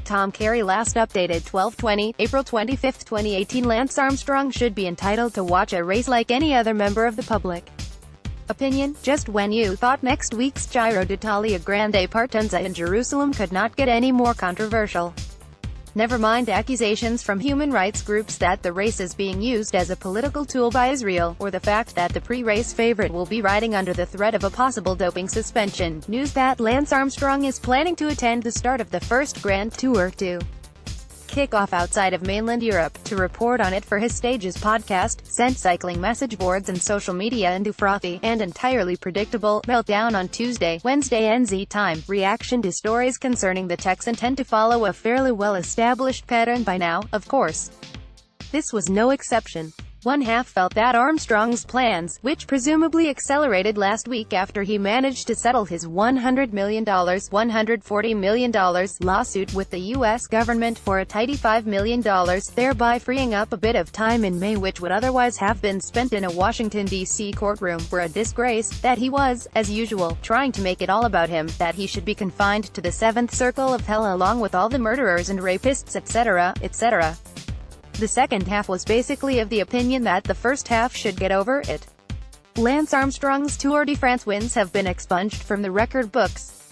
.com. CARY Last updated 12/20, April 25, 2018. Lance Armstrong should be entitled to watch a race like any other member of the public. Opinion: just when you thought next week's Giro d'Italia Grande Partenza in Jerusalem could not get any more controversial. Never mind accusations from human rights groups that the race is being used as a political tool by Israel, or the fact that the pre-race favorite will be riding under the threat of a possible doping suspension. News that Lance Armstrong is planning to attend the start of the first Grand Tour to kick off outside of mainland Europe. To report on it for his Stages podcast, sent cycling message boards and social media into frothy and entirely predictable meltdown on Tuesday, Wednesday NZ time. Reaction to stories concerning the Texan tend to follow a fairly well-established pattern by now, of course. This was no exception. One half felt that Armstrong's plans, which presumably accelerated last week after he managed to settle his $100 million, $140 million lawsuit with the U.S. government for a tidy $5 million, thereby freeing up a bit of time in May which would otherwise have been spent in a Washington, D.C. courtroom, were a disgrace, that he was, as usual, trying to make it all about him, that he should be confined to the seventh circle of hell along with all the murderers and rapists, etc., etc. The second half was basically of the opinion that the first half should get over it. Lance Armstrong's Tour de France wins have been expunged from the record books.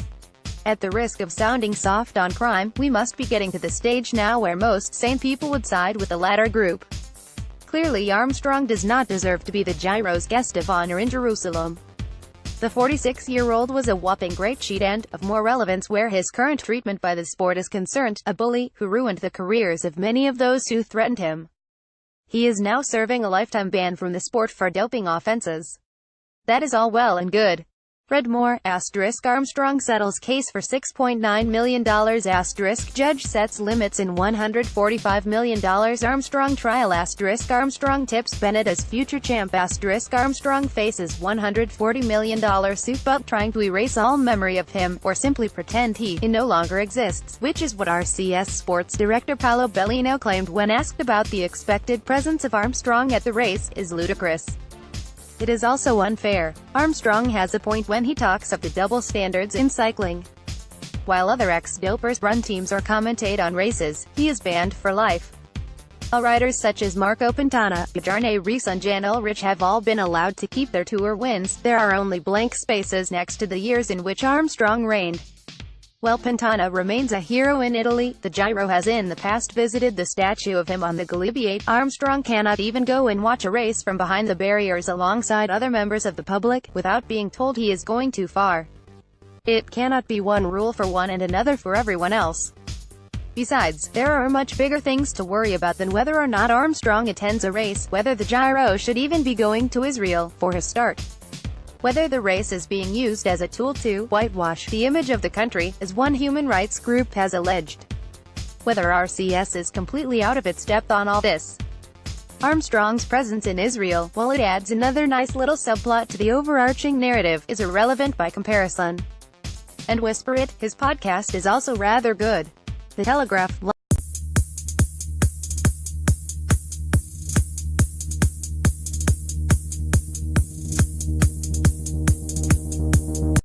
At the risk of sounding soft on crime, we must be getting to the stage now where most sane people would side with the latter group. Clearly Armstrong does not deserve to be the Giro's guest of honor in Jerusalem. The 46-year-old was a whopping great cheat and, of more relevance where his current treatment by the sport is concerned, a bully, who ruined the careers of many of those who threatened him. He is now serving a lifetime ban from the sport for doping offenses. That is all well and good. Read more, Armstrong settles case for $6.9 million, judge sets limits in $145 million, Armstrong trial, Armstrong tips Bennett as future champ, Armstrong faces $140 million suit but trying to erase all memory of him, or simply pretend he no longer exists, which is what RCS sports director Paolo Bellino claimed when asked about the expected presence of Armstrong at the race, is ludicrous. It is also unfair. Armstrong has a point when he talks of the double standards in cycling. While other ex-dopers run teams or commentate on races, he is banned for life. While riders such as Marco Pantana, Bjarne Riis and Jan Ullrich have all been allowed to keep their tour wins, there are only blank spaces next to the years in which Armstrong reigned. While Pantana remains a hero in Italy, the Giro has in the past visited the statue of him on the Galibiate. Armstrong cannot even go and watch a race from behind the barriers alongside other members of the public, without being told he is going too far. It cannot be one rule for one and another for everyone else. Besides, there are much bigger things to worry about than whether or not Armstrong attends a race, whether the Giro should even be going to Israel, for his start. Whether the race is being used as a tool to whitewash the image of the country, as one human rights group has alleged. Whether RCS is completely out of its depth on all this. Armstrong's presence in Israel, while it adds another nice little subplot to the overarching narrative, is irrelevant by comparison. And whisper it, his podcast is also rather good. The Telegraph.